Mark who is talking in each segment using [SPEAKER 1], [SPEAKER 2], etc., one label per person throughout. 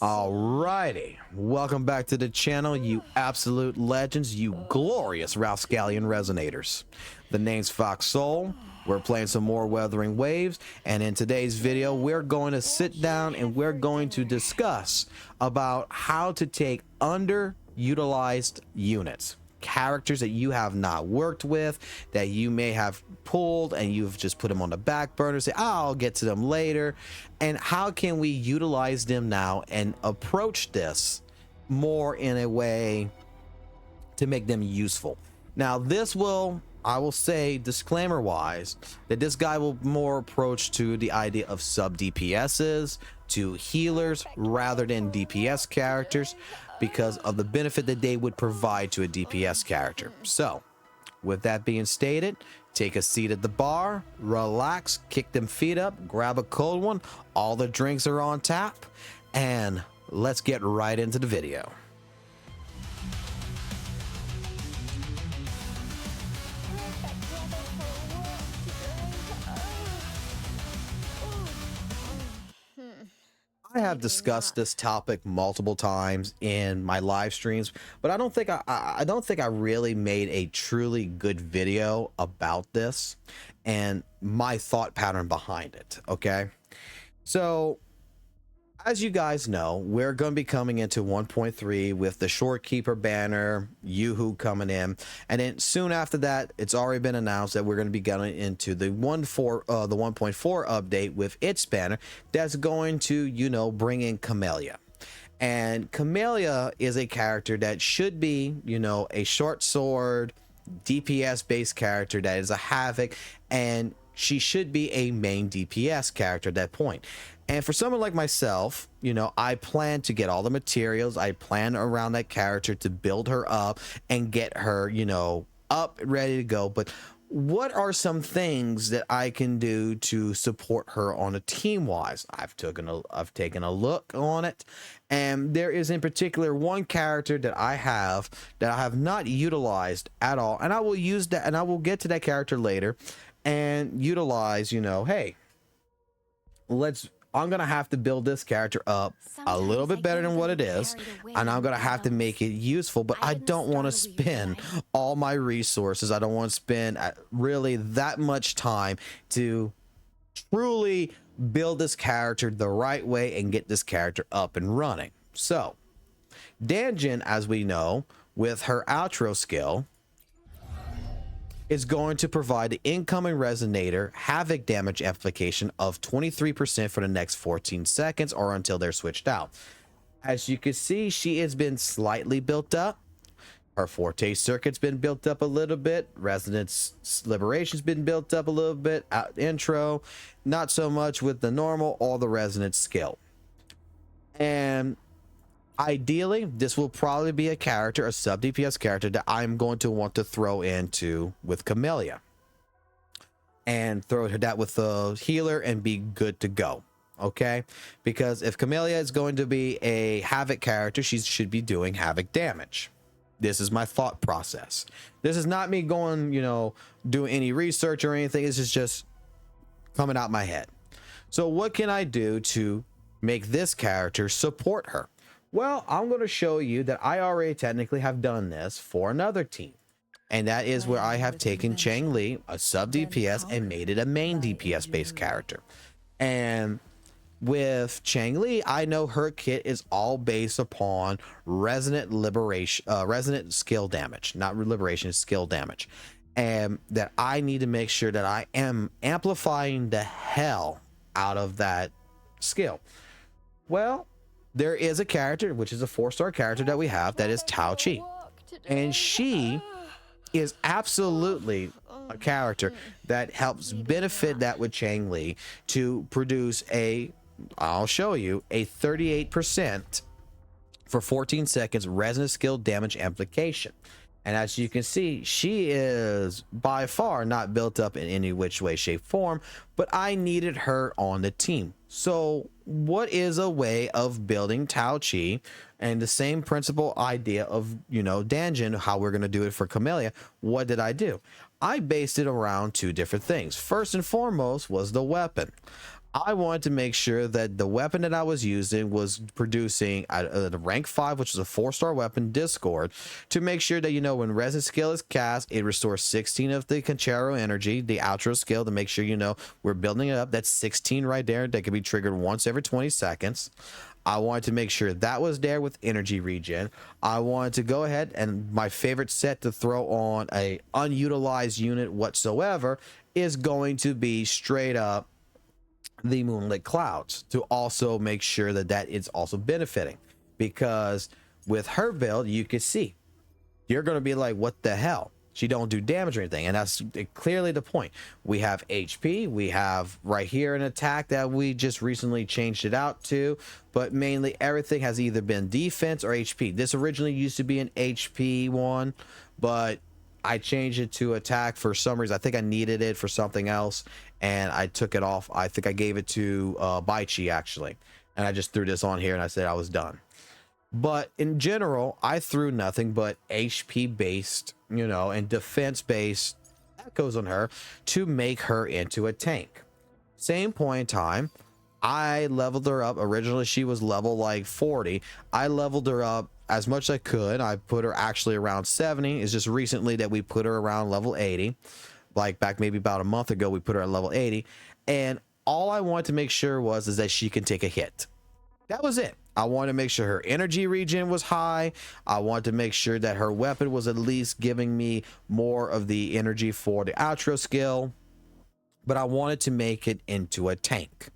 [SPEAKER 1] Alrighty, welcome back to the channel, you absolute legends, you glorious Rascallion resonators. The name's FOXSOL. We're playing some more Wuthering Waves, and in today's video we're going to sit down and we're going to discuss about how to take underutilized units, characters that you have not worked with, that you may have pulled and you've just put them on the back burner, say, oh, I'll get to them later. And how can we utilize them now and approach this more in a way to make them useful? Now this will, I will say disclaimer wise, that this guy will more approach to the idea of sub DPSs, to healers rather than DPS characters, because of the benefit that they would provide to a DPS character. So with that being stated, take a seat at the bar, relax, kick them feet up, grab a cold one, all the drinks are on tap, and let's get right into the video. I have discussed this topic multiple times in my live streams, but I don't think I really made a truly good video about this and my thought pattern behind it. Okay, so as you guys know, we're going to be coming into 1.3 with the Shorekeeper banner, Yoo-Hoo coming in, and then soon after that, it's already been announced that we're going to be going into the 1.4 update with its banner that's going to, you know, bring in Camellia. And Camellia is a character that should be, you know, a short sword DPS based character that is a Havoc, and she should be a main DPS character at that point. And for someone like myself, you know, I plan to get all the materials. I plan around that character to build her up and get her, you know, up, ready to go. But what are some things that I can do to support her on a team wise? I've taken a look on it, and there is in particular one character that I have not utilized at all, and I will use that, and I will get to that character later and utilize, you know, hey, I'm gonna have to build this character up a little bit better than what it is, and I'm gonna have to make it useful, but I don't want to spend all my resources. I don't want to spend really that much time to truly build this character the right way and get this character up and running. So Danjin, as we know, with her outro skill, is going to provide the incoming resonator havoc damage amplification of 23% for the next 14 seconds or until they're switched out. As you can see, she has been slightly built up. Her forte circuit's been built up a little bit. Resonance liberation's been built up a little bit. Intro, not so much with the normal or the resonance skill. And ideally, this will probably be a character, a sub DPS character, that I'm going to want to throw into with Camellia and throw that with the healer and be good to go. Okay, because if Camellia is going to be a Havoc character, she should be doing Havoc damage. This is my thought process. This is not me going, you know, doing any research or anything. This is just coming out my head. So what can I do to make this character support her? Well, I'm going to show you that I already technically have done this for another team. And that is where I have taken Changli, a sub DPS, and made it a main DPS based character. And with Changli, I know her kit is all based upon resonant skill damage, not liberation, skill damage. And that I need to make sure that I am amplifying the hell out of that skill. Well, there is a character, which is a 4-star character that we have, that is Tao Chi. And she is absolutely a character that helps benefit that with Changli to produce I'll show you, a 38% for 14 seconds resonance skill damage amplification. And as you can see, she is by far not built up in any which way, shape, form, but I needed her on the team. So what is a way of building Tao Chi, and the same principle idea of, you know, Danjin, how we're going to do it for Camellia? What did I do? I based it around two different things. First and foremost was the weapon. I wanted to make sure that the weapon that I was using was producing the rank 5, which is a 4-star weapon, Discord, to make sure that, you know, when resin skill is cast, it restores 16 of the GLYTCH energy, the outro skill, to make sure, you know, we're building it up. That's 16 right there. That can be triggered once every 20 seconds. I wanted to make sure that was there with energy regen. I wanted to go ahead, and my favorite set to throw on a unutilized unit whatsoever is going to be straight up the moonlit clouds, to also make sure that that is also benefiting, because with her build you can see, you're going to be like, what the hell, she don't do damage or anything, and that's clearly the point. We have HP, we have right here an attack that we just recently changed it out to, but mainly everything has either been defense or HP. This originally used to be an HP one, but I changed it to attack for some reason. I think I needed it for something else, and I took it off. I think I gave it to GLYTCH actually, and I just threw this on here and I said I was done. But in general, I threw nothing but HP based, you know, and defense based echoes on her to make her into a tank. Same point in time, I leveled her up. Originally she was level like 40. I leveled her up as much as I could. I put her actually around 70. It's just recently that we put her around level 80. Like back maybe about a month ago, we put her at level 80. And all I wanted to make sure is that she can take a hit. That was it. I wanted to make sure her energy regen was high. I wanted to make sure that her weapon was at least giving me more of the energy for the outro skill. But I wanted to make it into a tank.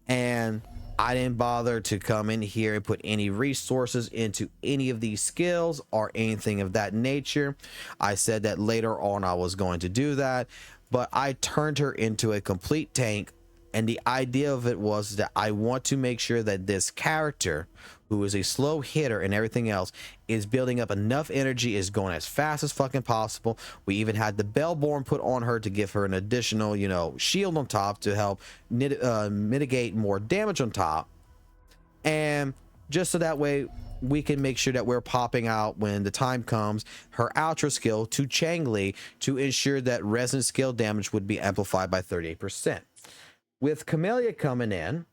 [SPEAKER 1] And I didn't bother to come in here and put any resources into any of these skills or anything of that nature. I said that later on I was going to do that, but I turned her into a complete tank. And the idea of it was that I want to make sure that this character, who is a slow hitter and everything else, is building up enough energy, is going as fast as fucking possible. We even had the Bellborn put on her to give her an additional, you know, shield on top to help mitigate more damage on top. And just so that way we can make sure that we're popping out when the time comes her outro skill to Changli, to ensure that resin skill damage would be amplified by 38%. With Camellia coming in,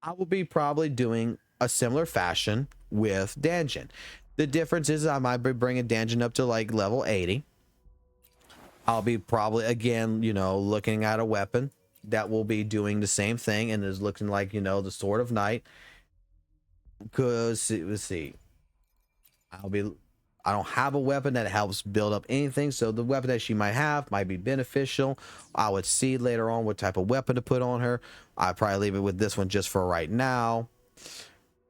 [SPEAKER 1] I will be probably doing a similar fashion with Danjin. The difference is I might be bringing Danjin up to like level 80. I'll be probably, again, you know, looking at a weapon that will be doing the same thing and is looking like, you know, the Sword of Night. Because, let's see, I don't have a weapon that helps build up anything, so the weapon that she might have might be beneficial. I would see later on what type of weapon to put on her. I'd probably leave it with this one just for right now.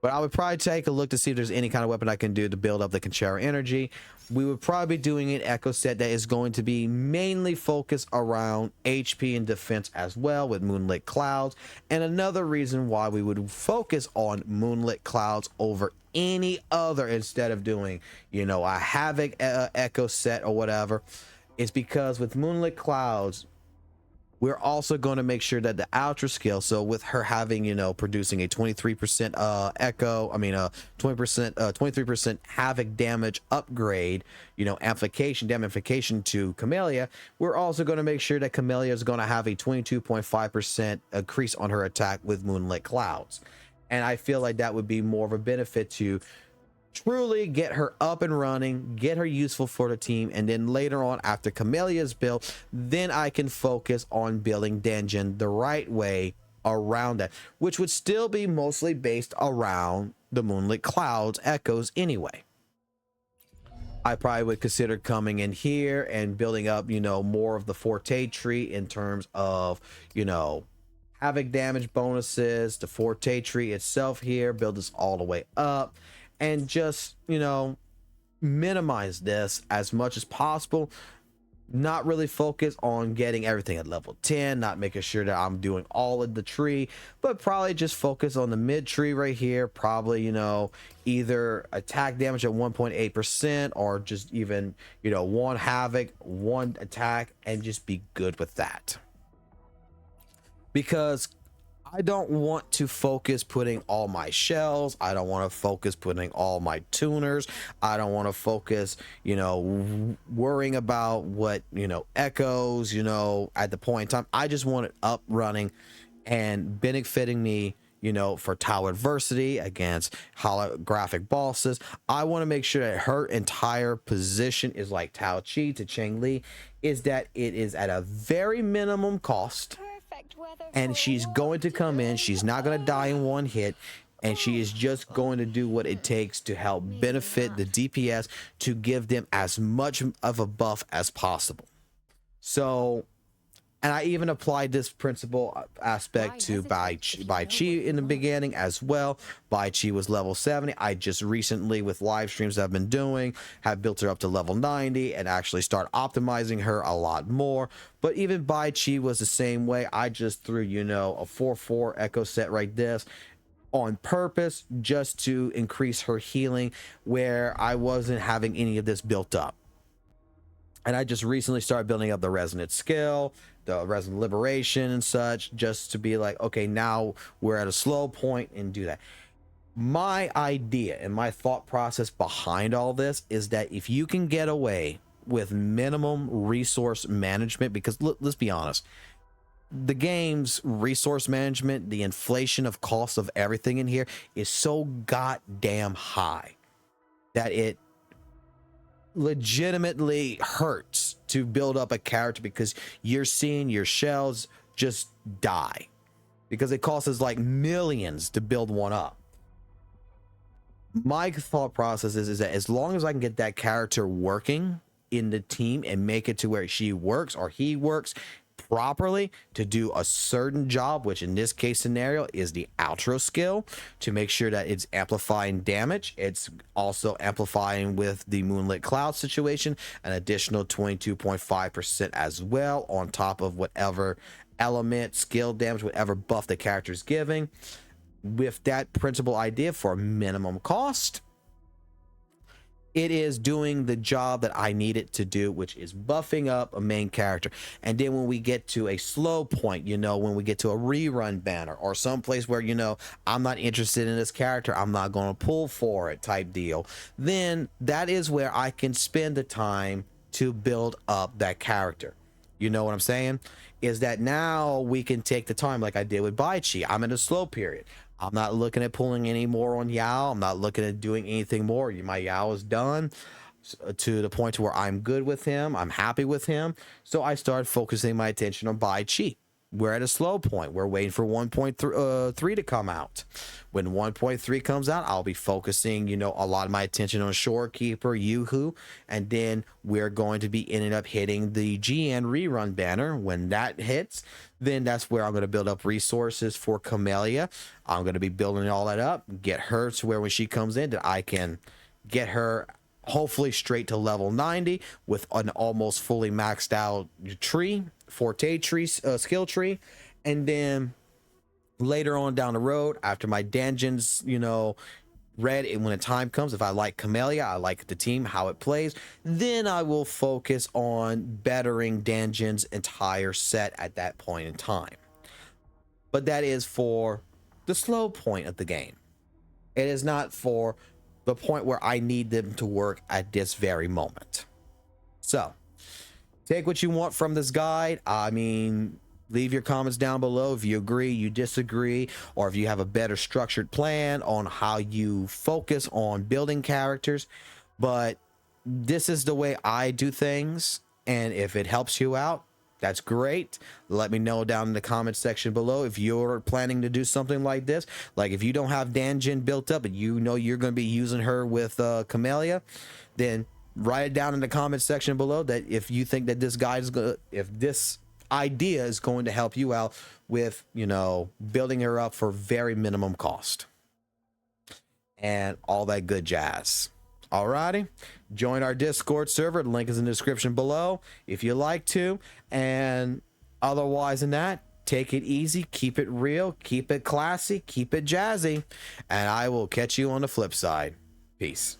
[SPEAKER 1] But I would probably take a look to see if there's any kind of weapon I can do to build up the GLYTCH energy. We would probably be doing an echo set that is going to be mainly focused around HP and defense as well, with Moonlit Clouds. And another reason why we would focus on Moonlit Clouds over any other, instead of doing, you know, a Havoc echo set or whatever, is because with Moonlit Clouds, we're also going to make sure that the outro skill, so with her having, you know, producing a 23% echo, I mean 23% havoc damage upgrade, you know, amplification to Camellia, we're also going to make sure that Camellia is going to have a 22.5% increase on her attack with Moonlit Clouds. And I feel like that would be more of a benefit to truly get her up and running, get her useful for the team, and then later on, after Camellia's built, then I can focus on building Danjin the right way around that, which would still be mostly based around the Moonlit Clouds echoes anyway. I probably would consider coming in here and building up, you know, more of the Forte tree in terms of, you know, havoc damage bonuses, the Forte tree itself here, build this all the way up, and just, you know, minimize this as much as possible. Not really focus on getting everything at level 10, not making sure that I'm doing all of the tree, but probably just focus on the mid tree right here. Probably, you know, either attack damage at 1.8% or just even, you know, one havoc, one attack, and just be good with that. Because I don't want to focus putting all my shells. I don't want to focus putting all my tuners. I don't want to focus, you know, worrying about what, you know, echoes, you know, at the point in time. I just want it up running and benefiting me, you know, for tower adversity against holographic bosses. I want to make sure that her entire position is like Tao Chi to Cheng Li, is that it is at a very minimum cost, and she's going to come in, she's not going to die in one hit, and she is just going to do what it takes to help benefit the DPS to give them as much of a buff as possible. So, and I even applied this principle aspect to Bai Chi in the beginning as well. Bai Chi was level 70. I just recently, with live streams I've been doing, have built her up to level 90 and actually start optimizing her a lot more. But even Bai Chi was the same way. I just threw, you know, a 4/4 echo set right this on purpose just to increase her healing where I wasn't having any of this built up. And I just recently started building up the resonant skill, the resonant liberation and such, just to be like, okay, now we're at a slow point and do that. My idea and my thought process behind all this is that if you can get away with minimum resource management, because let's be honest, the game's resource management, the inflation of cost of everything in here is so goddamn high that it legitimately hurts to build up a character, because you're seeing your shells just die because it costs us like millions to build one up. My thought process is that as long as I can get that character working in the team and make it to where she works or he works properly to do a certain job, which in this case scenario is the outro skill, to make sure that it's amplifying damage, it's also amplifying with the moonlit cloud situation an additional 22.5% as well on top of whatever element, skill damage, whatever buff the character is giving, with that principal idea for minimum cost. It is doing the job that I need it to do, which is buffing up a main character. And then when we get to a slow point, you know, when we get to a rerun banner or someplace where, you know, I'm not interested in this character, I'm not going to pull for it type deal, then that is where I can spend the time to build up that character. You know what I'm saying? Is that now we can take the time like I did with Bai Chi. I'm in a slow period. I'm not looking at pulling any more on Yao. I'm not looking at doing anything more. My Yao is done to the point to where I'm good with him. I'm happy with him. So I started focusing my attention on Bai Chi. We're at a slow point. We're waiting for 1.3 to come out. When 1.3 comes out, I'll be focusing, you know, a lot of my attention on Shorekeeper, Yoo-Hoo, and then we're going to be ending up hitting the GN rerun banner. When that hits, then that's where I'm going to build up resources for Camellia. I'm going to be building all that up, get her to where when she comes in that I can get her hopefully straight to level 90 with an almost fully maxed out tree, forte tree, skill tree. And then later on down the road, after my dungeons, you know, read, and when the time comes, if I like Camellia, I like the team, how it plays, then I will focus on bettering Danjon's entire set at that point in time. But that is for the slow point of the game. It is not for the point where I need them to work at this very moment. So take what you want from this guide. I mean, leave your comments down below if you agree, you disagree, or if you have a better structured plan on how you focus on building characters. But this is the way I do things, and if it helps you out, that's great. Let me know down in the comment section below if you're planning to do something like this. Like if you don't have Danjin built up and you know you're going to be using her with Camellia, then write it down in the comment section below that if you think that this guide is going to, if this idea is going to help you out with, you know, building her up for very minimum cost and all that good jazz. Alrighty, join our Discord server. The link is in the description below if you like to. And otherwise than that, take it easy, keep it real, keep it classy, keep it jazzy, and I will catch you on the flip side. Peace.